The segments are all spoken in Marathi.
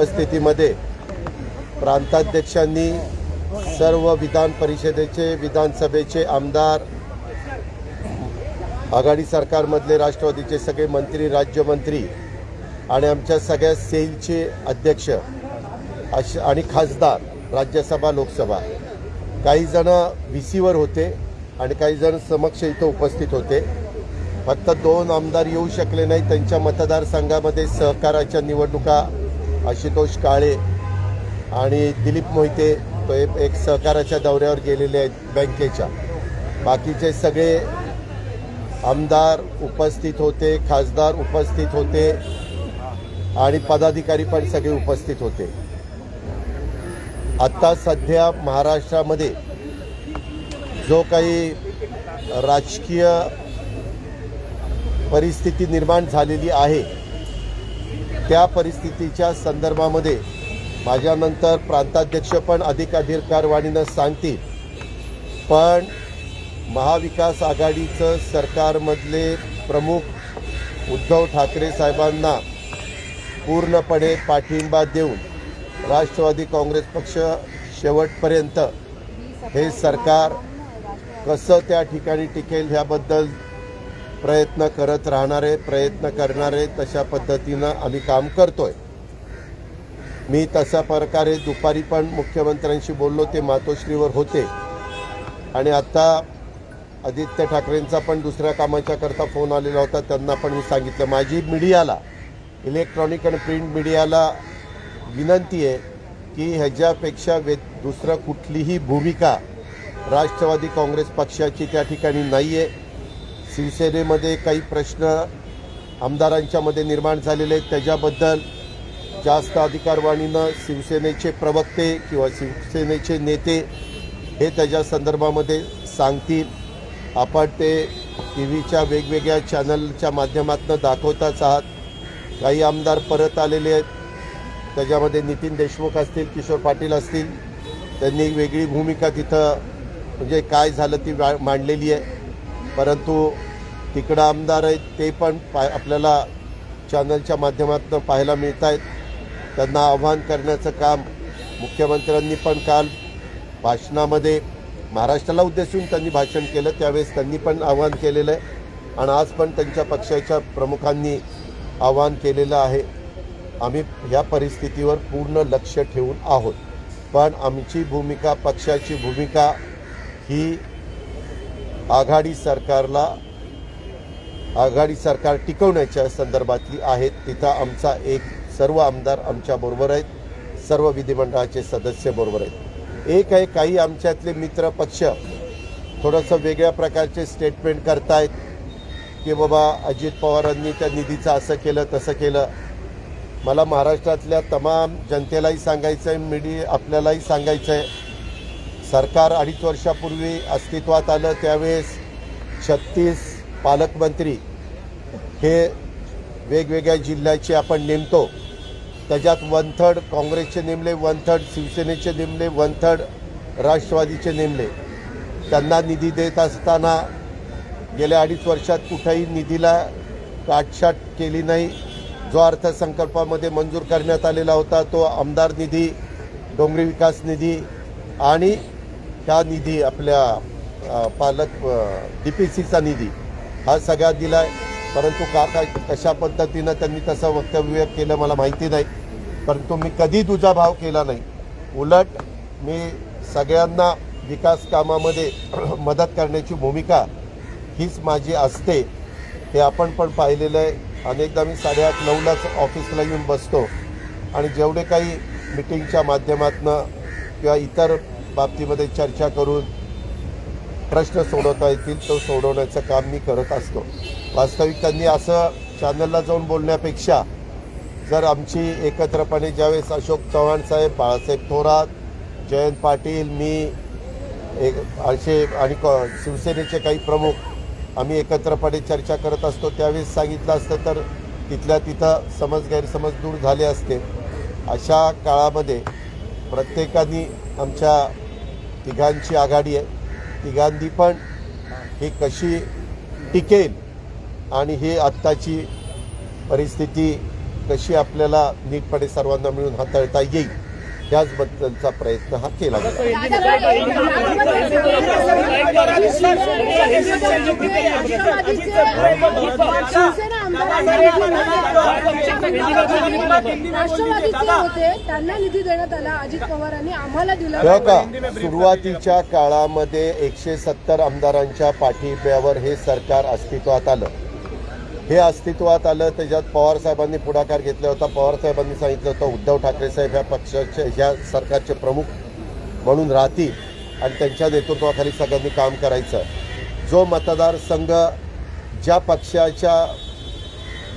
स्थितीमध्ये प्रांताध्यक्षांनी सर्व विधान परिषदेचे विधानसभेचे आमदार, आघाडी सरकारमधले राष्ट्रवादीचे सगळे मंत्री, राज्यमंत्री आणि आमच्या सगळ्या सेलचे अध्यक्ष आणि खासदार, राज्यसभा लोकसभा, काही जण VCवर होते आणि काही जण समक्ष इथं उपस्थित होते. फक्त 2 आमदार येऊ शकले नाही. त्यांच्या मतदारसंघामध्ये सहकाराच्या निवडणुका आशुतोष काळे आणि दिलीप मोहिते तो एक सहकाराच्या दौऱ्यावर गेलेले आहेत बँकेच्या. बाकीचे सगळे आमदार उपस्थित होते, खासदार उपस्थित होते आणि पदाधिकारी पण सगळे उपस्थित होते. आता सध्या महाराष्ट्रामध्ये जो काही राजकीय परिस्थिती निर्माण झालेली आहे त्या परिस्थितीच्या संदर्भामध्ये माझ्यानंतर प्रांताध्यक्ष पण अधिकारवाणीनं सांगतील. पण महाविकास आघाडीचं सरकारमधले प्रमुख उद्धव ठाकरे साहेबांना पूर्णपणे पाठिंबा देऊन राष्ट्रवादी काँग्रेस पक्ष शेवटपर्यंत हे सरकार कसं त्या ठिकाणी टिकेल ह्याबद्दल प्रयत्न करत राहणारे, प्रयत्न करणारे, तशा पद्धतीनं आम्ही काम करतोय. मी तशा प्रकारे दुपारी पण मुख्यमंत्र्यांशी बोललो, ते मातोश्रीवर होते. आणि आता आदित्य ठाकरेंचा पण दुसऱ्या कामाच्या करता फोन आलेला होता, त्यांना पण मी सांगितलं. माझी मीडियाला, इलेक्ट्रॉनिक आणि प्रिंट मीडियाला विनंती आहे की ह्याच्यापेक्षा दुसरं कुठलीही भूमिका राष्ट्रवादी काँग्रेस पक्षाची त्या ठिकाणी नाही आहे. शिवसेनेमध्ये काही प्रश्न आमदारांच्यामध्ये निर्माण झालेले आहेत, त्याच्याबद्दल जास्त अधिकारवाणीनं शिवसेनेचे प्रवक्ते किंवा शिवसेनेचे नेते हे त्याच्या संदर्भामध्ये सांगतील. आपण ते TV वेगवेगळ्या चॅनलच्या माध्यमातून दाखवताच आहात. काही आमदार परत आलेले आहेत, त्याच्यामध्ये नितीन देशमुख असतील, किशोर पाटील असतील. त्यांनी वेगळी भूमिका तिथं म्हणजे काय झालं ती मांडलेली आहे. परंतु तिकडं आमदार आहेत ते पण आपल्याला चॅनलच्या माध्यमातून पाहायला मिळत आहेत. त्यांना आव्हान करण्याचं काम मुख्यमंत्र्यांनी पण काल भाषणामध्ये महाराष्ट्राला उद्देशून त्यांनी भाषण केलं, त्यावेळेस त्यांनी पण आव्हान केलेलं आहे. आणि आज पण त्यांच्या पक्षाच्या प्रमुखांनी आव्हान केलेलं आहे. आम्ही ह्या परिस्थितीवर पूर्ण लक्ष ठेवून आहोत. पण आमची भूमिका, पक्षाची भूमिका ही आघाडी सरकार टिकवण्याच्या संदर्भातली आहे. तिथं आमचा सर्व आमदार आमच्याबरोबर आहेत, सर्व विधिमंडळाचे सदस्य बरोबर आहेत. एक आहे, काही आमच्यातले मित्र पक्ष थोडंसं वेगळ्या प्रकारचे स्टेटमेंट करतायत की बाबा अजित पवारांनी त्या निधीचं असं केलं तसं केलं. मला महाराष्ट्रातल्या तमाम जनतेलाही सांगायचं आहे, आपल्यालाही सांगायचं आहे, सरकार 2.5 वर्षापूर्वी अस्तित्वात आलं त्यावेळेस 36 पालकमंत्री हे वेगवेगळ्या जिल्ह्याचे आपण नेमतो. त्याच्यात 1/3 काँग्रेसचे नेमले, 1/3 शिवसेनेचे नेमले, 1/3 राष्ट्रवादीचे नेमले. त्यांना निधी देत असताना गेल्या 2.5 वर्षात कुठेही निधीला काटछाट केली नाही. जो अर्थसंकल्पामध्ये मंजूर करण्यात आलेला होता तो आमदार निधी, डोंगरी विकास निधी आणि ह्या निधी आपल्या DPCचा निधी हा सगळा दिला आहे. परंतु कशा पद्धतीनं त्यांनी तसं वक्तव्य केलं मला माहिती नाही. परंतु मी कधी दुजाभाव केला नाही. उलट मी सगळ्यांना विकास कामामध्ये मदत करण्याची भूमिका हीच माझी असते. हे आपण पण पाहिलेलं आहे. अनेकदा मी 8:30-9लाच ऑफिसला येऊन बसतो आणि जेवढे काही मिटिंगच्या माध्यमातून किंवा इतर बाबतीमध्ये चर्चा करून प्रश्न सोडवता येतील तो सोडवण्याचं काम मी करत असतो. वास्तविक त्यांनी असं चॅनलला जाऊन बोलण्यापेक्षा जर आमची एकत्रपणे ज्यावेळेस अशोक चव्हाण साहेब, बाळासाहेब थोरात, जयंत पाटील, मी असे आणि शिवसेनेचे काही प्रमुख आम्ही एकत्रपणे चर्चा करत असतो त्यावेळेस सांगितलं असतं तर तिथल्या तिथं गैरसमज दूर झाले असते. अशा काळामध्ये प्रत्येकाने आमच्या तिघांची आघाडी आहे, तिघांनी पण ही कशी टिकेल आणि ही आत्ताची परिस्थिती कशी आपल्याला नीटपणे सर्वांना मिळून हाताळता येईल त्याचबद्दलचा प्रयत्न हा केला गेला. राष्ट्रवादीचे होते त्यांना निधी देण्यात आला, अजित पवारांनी आम्हाला दिला. का सुरुवातीच्या काळामध्ये 170 आमदारांच्या पाठिंब्यावर हे सरकार अस्तित्वात आलं. हे अस्तित्वात आलं त्याच्यात पवार साहेबांनी पुढाकार घेतला होता. पवार साहेबांनी सांगितलं होतं उद्धव ठाकरे साहेब ह्या पक्षाचे ह्या सरकारचे प्रमुख म्हणून राहतील आणि त्यांच्या नेतृत्वाखाली सगळ्यांनी काम करायचं. जो मतदारसंघ ज्या पक्षाच्या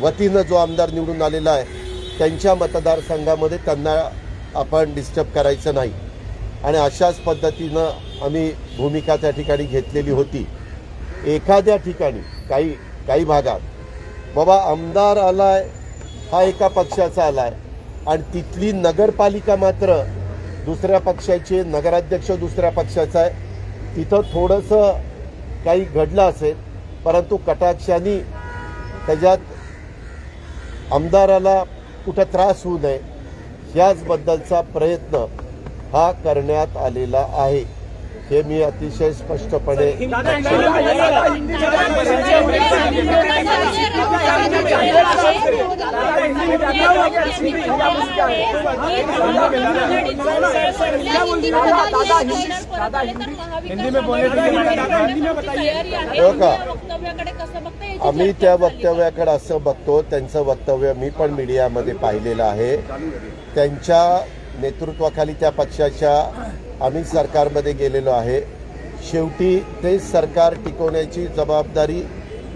वतीनं जो आमदार निवडून आलेला आहे त्यांच्या मतदारसंघामध्ये त्यांना आपण डिस्टर्ब करायचं नाही आणि अशाच पद्धतीनं आम्ही भूमिका त्या ठिकाणी घेतलेली होती. एखाद्या ठिकाणी काही भागात बाबा आमदार आलाय हा एका पक्षाचा आलाय आणि तिथली नगरपालिका मात्र दुसऱ्या पक्षाची, नगराध्यक्ष दुसऱ्या पक्षाचा आहे, तिथं थोडंसं काही घडलं असेल परंतु कटाक्षाने त्याच्यात आमदाराला कुठं त्रास होऊ नये याचबद्दलचा प्रयत्न हा करण्यात आलेला आहे. हे मी अतिशय स्पष्टपणे आम्ही त्या वक्तव्याकडे असं बघतो. त्यांचं वक्तव्य मी पण मीडियामध्ये पाहिलेलं आहे. त्यांच्या नेतृत्वाखाली त्या पक्षाच्या आम्ही सरकारमध्ये गेलेलो आहे. शेवटी ते सरकार टिकवण्याची जबाबदारी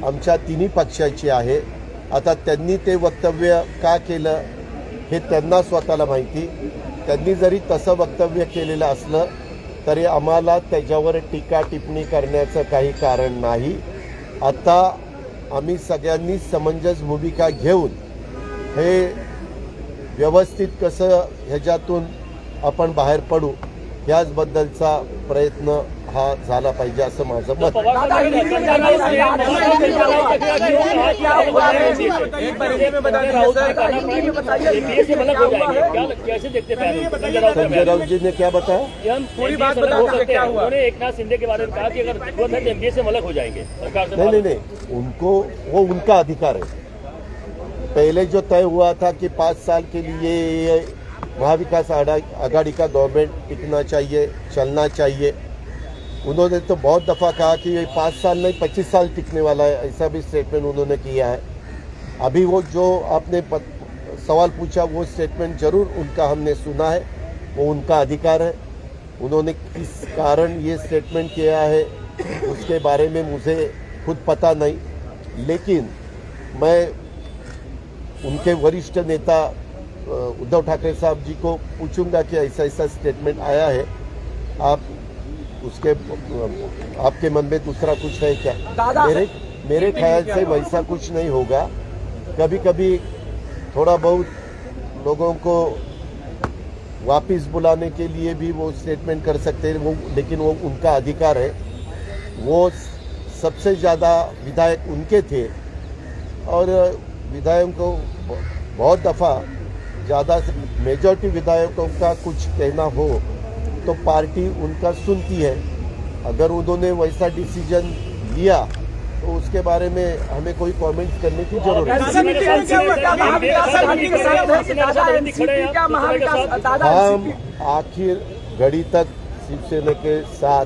आमच्या तिन्ही पक्षाची आहे. आता त्यांनी ते वक्तव्य का केलं हे त्यांना स्वतःला माहिती. त्यांनी जरी तसं वक्तव्य केलेलं असलं तरी आम्हाला त्याच्यावर टीका टिप्पणी करण्याचं काही कारण नाही. आता आम्ही सगळ्यांनी समंजस भूमिका घेऊन हे व्यवस्थित कसं ह्याच्यातून आपण बाहेर पडू याचबद्दलचा प्रयत्न हा झाला पाहिजे असं माझं मत. संजय राउत जी ने क्या बताया? पूरी बात बताया. उन्होंने एक नाथ शिंदे के बारे में कहा कि अगर जरूरत है तो एमपीए से अलग हो जाएंगे सरकार से. नहीं, उनको वो उनका अधिकार है. पहले जो तय हुआ था कि 5 साल के लिए महाविकास आघाड़ी का गवर्नमेंट टिकना चाहिए, चलना चाहिए. उन्होंने तो बहुत दफ़ा कहा कि ये 5 साल नहीं 25 साल टिकने वाला है, ऐसा भी स्टेटमेंट उन्होंने किया है. अभी वो जो आपने सवाल पूछा वो स्टेटमेंट जरूर उनका हमने सुना है, वो उनका अधिकार है. उन्होंने किस कारण ये स्टेटमेंट किया है उसके बारे में मुझे खुद पता नहीं, लेकिन मैं उनके वरिष्ठ नेता उद्धव ठाकरे साहब जी को पूछूंगा कि ऐसा ऐसा स्टेटमेंट आया है, आप उसके आपके मन में दूसरा कुछ है क्या? मेरे ख्याल से वैसा कुछ नहीं होगा. कभी कभी थोड़ा बहुत लोगों को वापस बुलाने के लिए भी वो स्टेटमेंट कर सकते हैं, वो लेकिन वो उनका अधिकार है. वो सबसे ज़्यादा विधायक उनके थे और विधायकों को बहुत दफ़ा ज़्यादा मेजॉरिटी विधायकों का कुछ कहना हो तो पार्टी उनका सुनती है. अगर उन्होंने वैसा डिसीजन लिया तो उसके बारे में हमें कोई कमेंट करने की जरूरत नहीं. हम आखिर घड़ी तक शिवसेना के साथ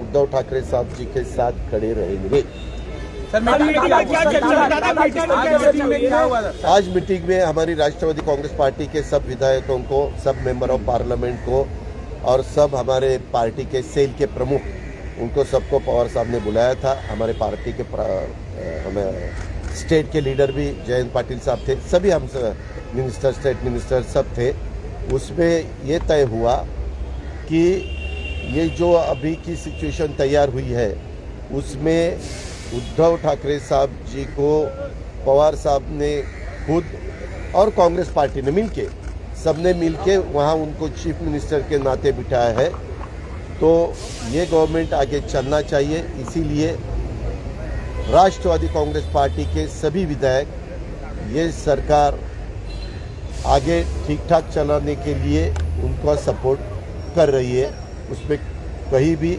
उद्धव ठाकरे साहब जी के साथ खड़े रहेंगे. आज मीटिंग में हमारी राष्ट्रवादी कांग्रेस पार्टी के सब विधायकों को, सब मेंबर ऑफ पार्लियामेंट को और सब हमारे पार्टी के सेल के प्रमुख, उनको सबको पवार साहब ने बुलाया था. हमारे पार्टी के हमें स्टेट के लीडर भी जयंत पाटिल साहब थे, सभी हम मिनिस्टर, स्टेट मिनिस्टर सब थे. उसमें ये तय हुआ कि ये जो अभी की सिचुएशन तैयार हुई है उसमें उद्धव ठाकरे साहब जी को पवार साहब ने खुद और कांग्रेस पार्टी ने मिलके, सबने मिलके वहाँ उनको चीफ मिनिस्टर के नाते बिठाया है. तो ये गवर्नमेंट आगे चलना चाहिए. इसीलिए राष्ट्रवादी कांग्रेस पार्टी के सभी विधायक ये सरकार आगे ठीक ठाक चलाने के लिए उनका सपोर्ट कर रही है, उसमें कहीं भी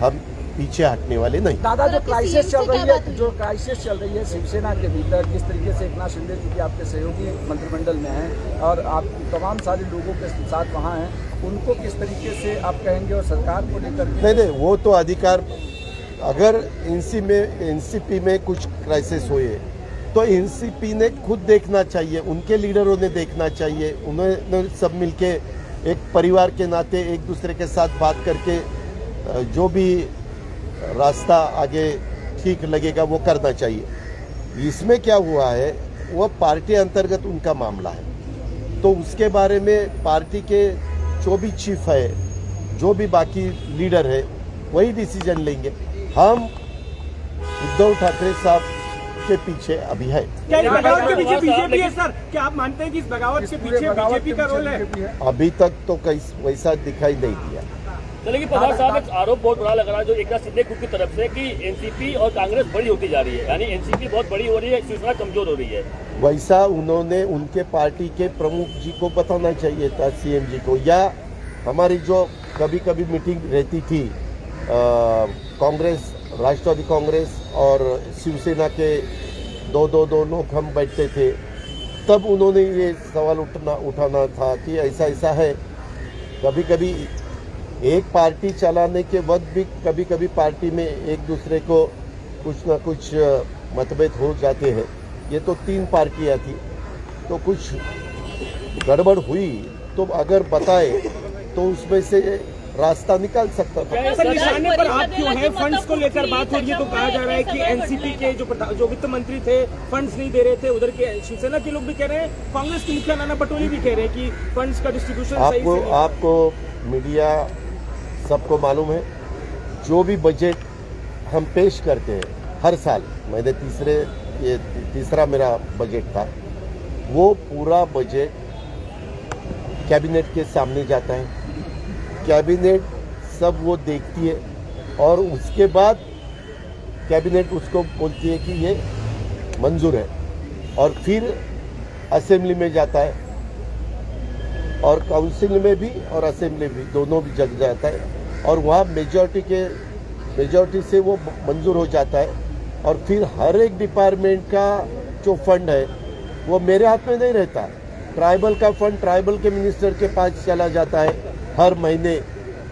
हम पीछे हटने वाले नहीं। दादा, जो क्राइसिस चल रही है शिवसेना के भीतर, जिस तरीके से एकनाथ शिंदे जी के आपके सहयोगी मंत्रिमंडल में हैं और आप तमाम सारे लोगों के साथ वहाँ हैं, उनको किस तरीके से आप कहेंगे और सरकार को लेकर? नहीं, वो तो अधिकार, अगर एनसीपी में कुछ क्राइसिस हुए तो एनसीपी ने खुद देखना चाहिए, उनके लीडरों ने देखना चाहिए, उन्होंने सब मिलके एक परिवार के नाते एक दूसरे के साथ बात करके जो भी रास्ता आगे ठीक लगेगा वो करना चाहिए। इसमें क्या हुआ है, वो पार्टी अंतर्गत उनका मामला है, तो उसके बारे में पार्टी के जो भी चीफ है, जो भी बाकी लीडर है, वही डिसीजन लेंगे। हम उद्धव ठाकरे साहब के पीछे अभी है। क्या इस बगावत के पीछे बीजेपी है सर? क्या आप मानते हैं कि इस बगावत के पीछे बीजेपी का रोल है? अभी तक तो वैसा दिखाई नहीं दिया। लेकिन पवार साहब, एक आरोप बहुत बड़ा लग रहा है जो एकनाथ शिंदे खुद की तरफ से कि एनसीपी और कांग्रेस बड़ी होती जा रही है, यानी एनसीपी बहुत बड़ी हो रही है, शिवसेना कमजोर हो रही है। वैसा उन्होंने उनके पार्टी के प्रमुख जी को बताना चाहिए था, सीएम जी को, या हमारी जो कभी कभी मीटिंग रहती थी कांग्रेस, राष्ट्रवादी कांग्रेस और शिवसेना के दो लोग हम बैठते थे, तब उन्होंने ये सवाल उठाना था कि ऐसा ऐसा है। कभी कभी एक पार्टी चलाने के वक्त भी कभी कभी पार्टी में एक दूसरे को कुछ ना कुछ मतभेद हो जाते हैं। ये तो 3 पार्टियां थी, तो कुछ गड़बड़ हुई तो अगर बताए तो उसमें से रास्ता निकाल सकता था। सर, निशाने पर हाथ क्यों है? फंड्स को लेकर बात हो रही है तो कहा जा रहा है कि एनसीपी के जो वित्त मंत्री थे फंड्स नहीं दे रहे थे, उधर के शिवसेना के लोग भी कह रहे हैं, कांग्रेस के मुखिया नाना पटोले भी कह रहे हैं कि फंड्स का डिस्ट्रीब्यूशन सही से नहीं। आपको मीडिया सबको मालूम है, जो भी बजट हम पेश करते हैं हर साल, मैंने तीसरा मेरा बजट था, वो पूरा बजट कैबिनेट के सामने जाता है, कैबिनेट सब वो देखती है और उसके बाद कैबिनेट उसको बोलती है कि ये मंजूर है, और फिर असेंबली में जाता है, और काउंसिल में भी और असेंबली भी, दोनों भी जग जाता है, और वहाँ मेजॉरिटी से वो मंजूर हो जाता है। और फिर हर एक डिपार्टमेंट का जो फंड है वो मेरे हाथ में नहीं रहता। ट्राइबल का फंड ट्राइबल के मिनिस्टर के पास चला जाता है हर महीने।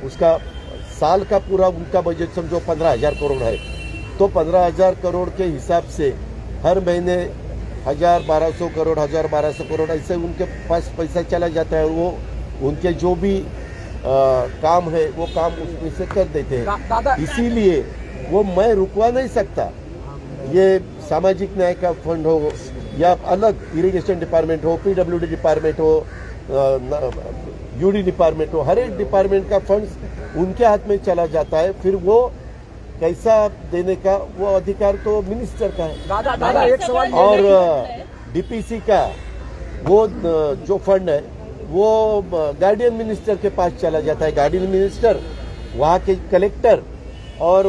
उसका साल का पूरा उनका बजट समझो 15,000 करोड़ है, तो 15,000 करोड़ के हिसाब से हर महीने 1,000-1,200 करोड़ 1,000-1,200 करोड़ ऐसे उनके पास पैसा चला जाता है। वो उनके जो भी काम है वो काम उसमें से कर देते हैं, इसीलिए वो मैं रुकवा नहीं सकता। ये सामाजिक न्याय का फंड हो या अलग इरिगेशन डिपार्टमेंट हो, पीडब्ल्यूडी डिपार्टमेंट हो, यूडी डिपार्टमेंट हो, हर एक डिपार्टमेंट का फंड उनके हाथ में चला जाता है। फिर वो कैसा देने का वो अधिकार तो मिनिस्टर का है। दादा एक सवाल और डीपीसी का वो जो फंड है वो गार्डियन मिनिस्टर के पास चला जाता है। गार्डियन मिनिस्टर, वहाँ के कलेक्टर और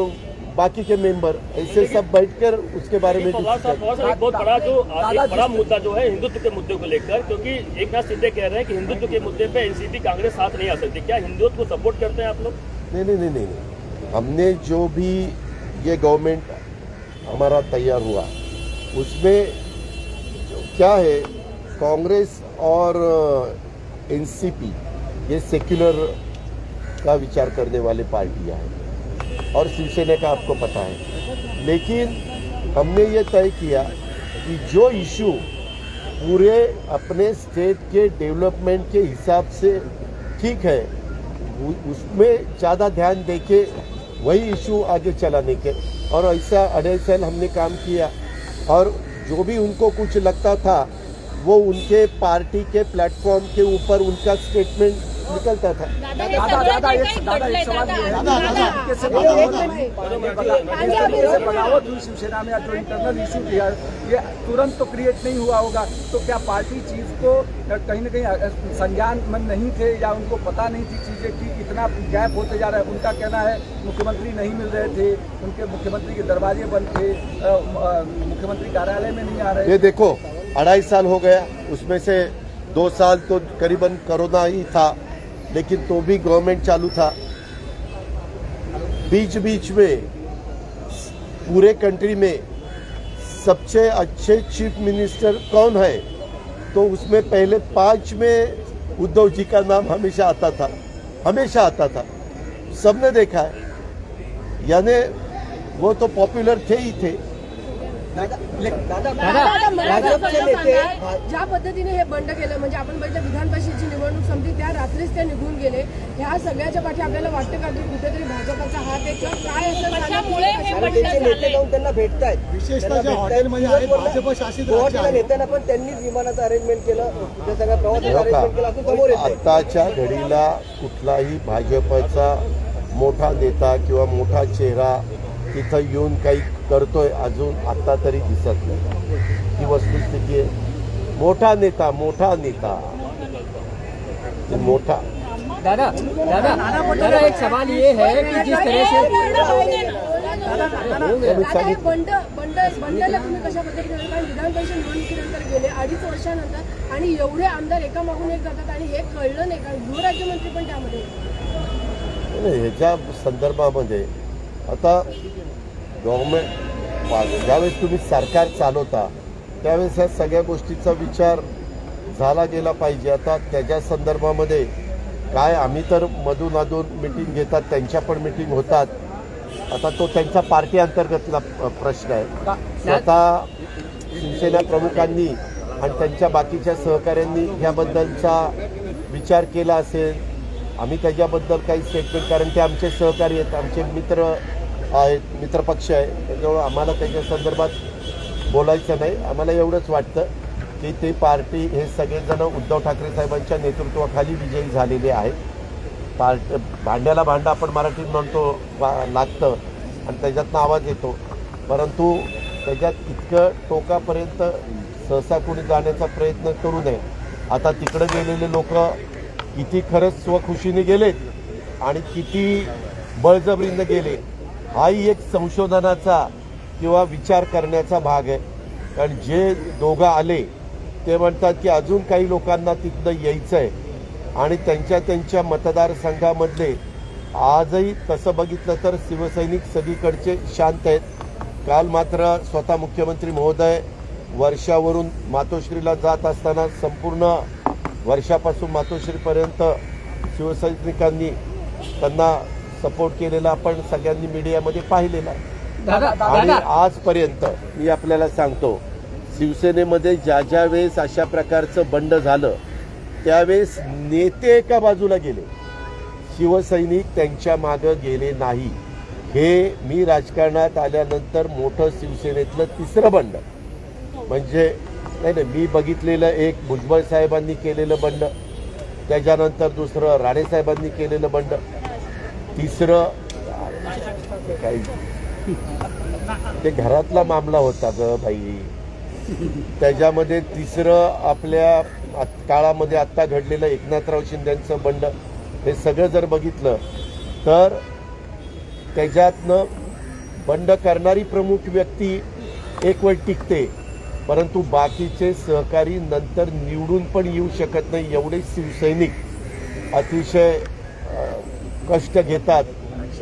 बाकी के मेंबर ऐसे सब बैठकर उसके बारे में एक बहुत बड़ा मुद्दा जो है हिंदुत्व के मुद्दे को लेकर, क्योंकि एकनाथ शिंदे कह रहे हैं कि हिंदुत्व के मुद्दे पे एनसीपी कांग्रेस साथ नहीं आ सकती। क्या हिंदुत्व को सपोर्ट करते हैं आप लोग? नहीं, हमने जो भी ये गवर्नमेंट हमारा तैयार हुआ उसमें क्या है, कांग्रेस और एनसीपी ये सेक्युलर का विचार करने वाले पार्टियां हैं, और शिवसेना का आपको पता है। लेकिन हमने ये तय किया कि जो इशू पूरे अपने स्टेट के डेवलपमेंट के हिसाब से ठीक है, उसमें ज़्यादा ध्यान देके वही इशू आगे चलाने के, और ऐसा 2.5 साल हमने काम किया। और जो भी उनको कुछ लगता था वो उनके पार्टी के प्लेटफॉर्म के ऊपर उनका स्टेटमेंट निकलता था। दादा एक सवाल ये है, कैसे बगावत हुई शिवसेना में, जो इंटरनल इशू किया ये तुरंत तो क्रिएट नहीं हुआ होगा, तो क्या पार्टी चीज को कहीं न कहीं संज्ञान में नहीं थे या उनको पता नहीं थी चीजें कि इतना गैप होते जा रहा है? उनका कहना है मुख्यमंत्री नहीं मिल रहे थे, उनके मुख्यमंत्री के दरवाजे बंद थे, मुख्यमंत्री कार्यालय में नहीं आ रहे। ये देखो 2.5 साल हो गया, उसमें से 2 साल तो करीबन कोरोना ही था, लेकिन तो भी गवर्नमेंट चालू था। बीच बीच में पूरे कंट्री में सबसे अच्छे चीफ मिनिस्टर कौन है, तो उसमें पहले 5 में उद्धव जी का नाम हमेशा आता था, हमेशा आता था। सबने देखा है, यानी वो तो पॉपुलर थे ही थे। दादा, मला सांगा, ज्या पद्धतीने हे बंड केलं, म्हणजे आपण बघितलं विधान परिषदेची निवडणूक संपली त्या रात्रीच ते निघून गेले। ह्या सगळ्याच्या पाठी आपल्याला वाटतं का की कुठेतरी भाजपचा हात आहे किंवा काय असं कशामुळे हे बंड त्यांचे नेते झाले? जाऊन त्यांना भेटतायत, विशेषतः जे हॉटेलमध्ये आहे भाजप शासित राज्य गोवाच्या आहे. नेत्यांना पण त्यांनीच विमानाचं अरेंजमेंट केलं, ते सगळ्या प्रवासाचं हो अरेंजमेंट केलं असं समोर का, येतं. आताच्या घडीला कुठलाही भाजपचा मोठा नेता किंवा मोठा चेहरा तिथं येऊन काही करतोय अजून आता तरी दिसत नाही। ही वस्तुस्थिती आहे। मोठा नेता मोठा दादा एक सवाल ये है कि जिस तरह से बंडला तुम्ही कशा पद्धतीने, कारण विधान परिषद निवडणुकीनंतर गेले 2.5 वर्षानंतर आणि एवढे आमदार एकामागून एक जातात आणि हे कळलं नाही, कारण गृहराज्यमंत्री पण त्यामध्ये होते। ह्याच्या संदर्भामध्ये आता गव्हर्नमेंट ज्यावेळेस तुम्ही सरकार चालवता त्यावेळेस ह्या सगळ्या गोष्टीचा विचार झाला गेला पाहिजे। आता त्याच्या संदर्भामध्ये काय, आम्ही तर मधून मिटिंग घेतात, त्यांच्या पण मिटिंग होतात। आता तो त्यांचा पार्टी अंतर्गतला प्रश्न आहे। स्वतः शिवसेना प्रमुखांनी आणि त्यांच्या बाकीच्या सहकाऱ्यांनी ह्याबद्दलचा विचार केला असेल। आम्ही त्याच्याबद्दल काही स्टेटमेंट, कारण ते आमचे सहकारी आहेत, आमचे मित्र आहेत, मित्रपक्ष आहे, त्याच्यामुळे आम्हाला त्याच्या संदर्भात बोलायचं नाही। आम्हाला एवढंच वाटतं की ते पार्टी हे सगळेजण उद्धव ठाकरे साहेबांच्या नेतृत्वाखाली विजयी झालेले आहेत। भांड्याला भांडं आपण मराठीत म्हणतो लागतं आणि त्याच्यातनं आवाज येतो, परंतु त्याच्यात इतकं टोकापर्यंत सहसा कोणी जाण्याचा प्रयत्न करू नये। आता तिकडे गेलेले लोक किती खरंच स्वखुशीने गेलेत आणि किती बळजबरीनं गेले, हाही एक संशोधनाचा किंवा विचार करण्याचा भाग आहे। कारण जे दोघं आले ते म्हणतात की अजून काही लोकांना तिथनं यायचं आहे आणि त्यांच्या मतदारसंघामधले आजही तसं बघितलं तर शिवसैनिक सगळीकडचे शांत आहेत। काल मात्र स्वतः मुख्यमंत्री महोदय वर्षावरून मातोश्रीला जात असताना संपूर्ण वर्षापासून मातोश्रीपर्यंत शिवसैनिकांनी त्यांना सपोर्ट केलेला आपण सगळ्यांनी मीडियामध्ये पाहिलेला आहे। आणि आजपर्यंत मी आपल्याला सांगतो, शिवसेनेमध्ये ज्या वेळेस अशा प्रकारचं बंड झालं त्यावेळेस नेते एका बाजूला गेले, शिवसैनिक त्यांच्या मागं गेले नाही। हे मी राजकारणात आल्यानंतर मोठं शिवसेनेतलं तिसरं बंड, म्हणजे नाही मी बघितलेलं एक भुजबळ साहेबांनी केलेलं बंड, त्याच्यानंतर दुसरं राणे साहेबांनी केलेलं बंड, तिसरं काही ते घरातला मामला होता ग बाई, त्याच्यामध्ये तिसरं आपल्या काळामध्ये आत्ता घडलेलं एकनाथराव शिंदेचं बंड, हे सगळं जर बघितलं तर त्याच्यातनं बंड करणारी प्रमुख व्यक्ती एक वेळ टिकते, परंतु बाकीचे सहकारी नंतर निवडून पण येऊ शकत नाही। एवढे शिवसैनिक अतिशय कष्ट घेतात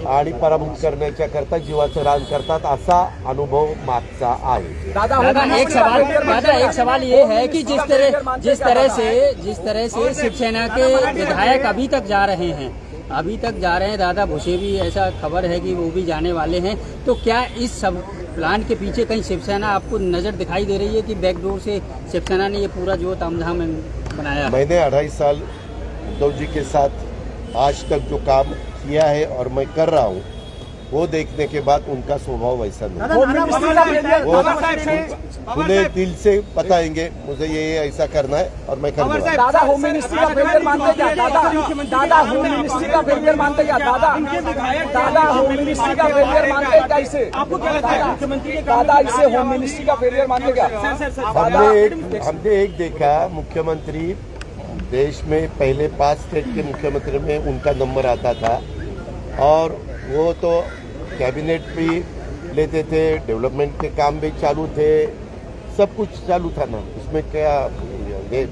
आणि पराभूत करण्याच्या करता जीवाचं रान करतात, असा अनुभव मागचा आहे। दादा एक सवाल ये है कि जिस तरह से शिवसेना के विधायक अभी तक जा रहे हैं दादा, भुसे भी ऐसा खबर है कि वो भी जाने वाले हैं, तो क्या इस सब प्लान के पीछे कहीं शिवसेना आपको नजर दिखाई दे रही है कि बैकडोर से शिवसेना ने ये पूरा जो तामझाम बनाया? मैंने 2.5 साल उद्धव जी के साथ आज तक जो काम किया है और मैं कर रहा हूँ, वो देखने के बाद उनका स्वभाव वैसा नहीं, वो खुले दिल से बताएंगे मुझे ये ऐसा करना है और मैं कर दूंगा। दादा होम मिनिस्ट्री का फेलियर मानते क्या? दादा होम मिनिस्ट्री का फेलियर मानते क्या? दादा होम मिनिस्ट्री का फेलियर मानते क्या? इसे आपको क्या लगता है मुख्यमंत्री दादा इसे होम मिनिस्ट्री का फेलियर मानते क्या? हमने एक देखा, मुख्यमंत्री देश में पहले 5 स्टेट के मुख्यमंत्री में उनका नंबर आता था और वो तो कैबिनेट भी लेते थे, डेवलपमेंट के काम भी चालू थे, सब कुछ चालू था ना, उसमें क्या ये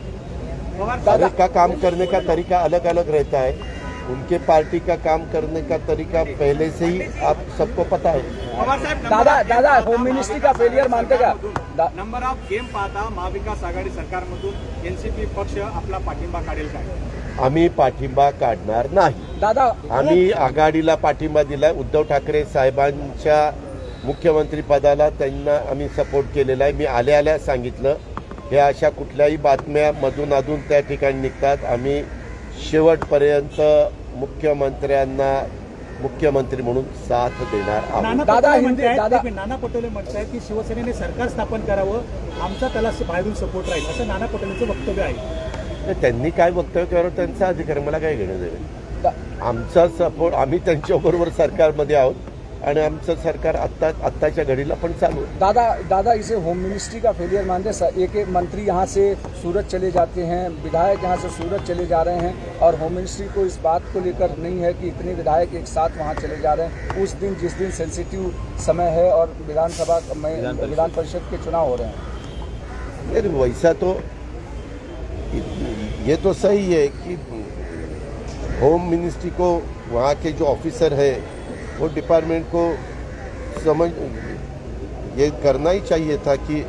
हर एक का काम करने का तरीका अलग अलग रहता है। उनके पार्टी का काम करने का तरीका पहले से ही आप सबको पता है। दादा होम मिनिस्ट्री का फेलियर मानते का? नंबर ऑफ गेम पाहता महाविकास आघाडी सरकारमधून एनसीपी पक्ष आपला पाठिंबा काढेल काय? आम्ही पाठिंबा काढणार नाही। दादा आम्ही आघाडीला पाठिंबा दिलाय। उद्धव ठाकरे साहेबांच्या मुख्यमंत्री पदाला त्यांना आम्ही सपोर्ट केलेला आहे। मी आल्या सांगितलं, हे अशा कुठल्याही बातम्या मधून अधून त्या ठिकाणी निघतात। आम्ही शेवटपर्यंत मुख्यमंत्र्यांना मुख्यमंत्री म्हणून साथ देणार आहोत। नाना पटोले म्हणतात की शिवसेनेने सरकार स्थापन करावं, आमचा त्याला बाहेरून सपोर्ट राहील, असं नाना पटोलेंचं वक्तव्य आहे। तर त्यांनी काय वक्तव्य करावं त्यांचा अधिकार, मला काय घेणं देणं। आमचा सपोर्ट, आम्ही त्यांच्याबरोबर सरकारमध्ये आहोत आणि आमचं सरकार आत्ताच्या घडीला पण चालू है। दादा इसे होम मिनिस्ट्री का फेलियर मानते? एक मंत्री यहाँ से सूरत चले जाते हैं, विधायक यहाँ से सूरत चले जा रहे हैं, और होम मिनिस्ट्री को इस बात को लेकर नहीं है कि इतने विधायक एक साथ वहाँ चले जा रहे हैं उस दिन जिस दिन सेंसिटिव समय है और विधानसभा में विधान परिषद के चुनाव हो रहे हैं। यार वैसा तो ये तो सही है कि होम मिनिस्ट्री को वहाँ के जो ऑफिसर है वो डिपार्टमेंट को समझ ये करना ही चाहिए था कि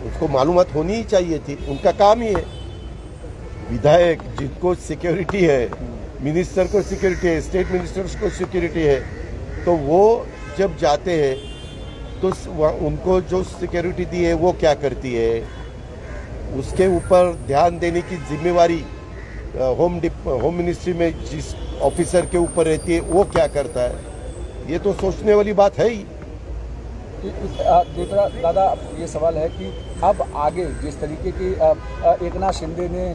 उसको मालूमात होनी ही चाहिए थी। उनका काम ही है। विधायक जिनको सिक्योरिटी है, मिनिस्टर को सिक्योरिटी है, स्टेट मिनिस्टर्स को सिक्योरिटी है, तो वो जब जाते हैं तो उनको जो सिक्योरिटी दी है वो क्या करती है, उसके ऊपर ध्यान देने की जिम्मेवारी होम मिनिस्ट्री में जिस ऑफिसर के ऊपर रहती है वो क्या करता है, ये तो सोचने वाली बात है ही। दूसरा दादा ये सवाल है कि अब आगे जिस तरीके की एकनाथ शिंदे ने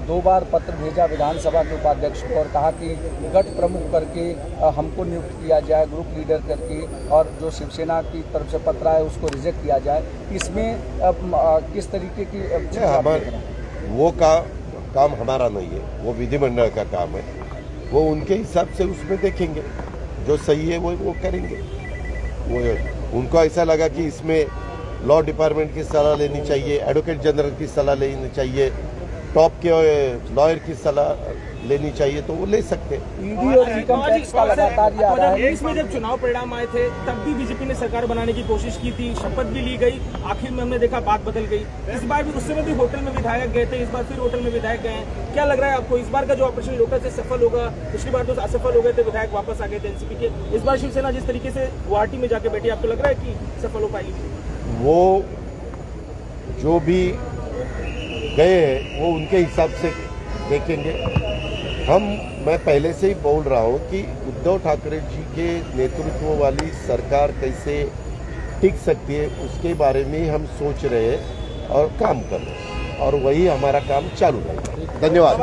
2 बार पत्र भेजा विधानसभा के उपाध्यक्ष को और कहा कि गठ प्रमुख करके हमको नियुक्त किया जाए, ग्रुप लीडर करके, और जो शिवसेना की तरफ से पत्र आया उसको रिजेक्ट किया जाए, इसमें किस तरीके की वो काम हमारा नहीं है, वो विधिमंडल का काम है। वो उनके हिसाब से उसमें देखेंगे, जो सही है वो करेंगे। वो उनको ऐसा लगा कि इसमें लॉ डिपार्टमेंट की सलाह लेनी चाहिए, एडवोकेट जनरल की सलाह लेनी चाहिए, टॉप के लॉयर की सलाह लेनी चाहिए, तो वो ले सकते हैं। ईडी और इनकम टैक्स का लगातार ये आ रहा है। इसमें जब चुनाव परिणाम आए थे तब भी बीजेपी ने सरकार बनाने की कोशिश की थी, शपथ भी ली गई, आखिर में हमने देखा बात बदल गई। इस बार भी उस समय भी होटल में विधायक गए थे, इस बार फिर होटल में विधायक गए हैं। क्या लग रहा है आपको, इस बार का जो ऑपरेशन लोटस से सफल होगा? पिछली बार तो असफल हो गए थे, विधायक वापस आ गए थे एनसीपी के। इस बार शिवसेना जिस तरीके से गुवाहाटी में जाके बैठी, आपको लग रहा है कि सफल हो पाएगी? वो जो भी गए हैं वो उनके हिसाब से देखेंगे। मैं पहले से ही बोल रहा हूँ कि उद्धव ठाकरे जी के नेतृत्व वाली सरकार कैसे टिक सकती है उसके बारे में हम सोच रहे हैं और काम कर रहे हैं, और वही हमारा काम चालू है। धन्यवाद।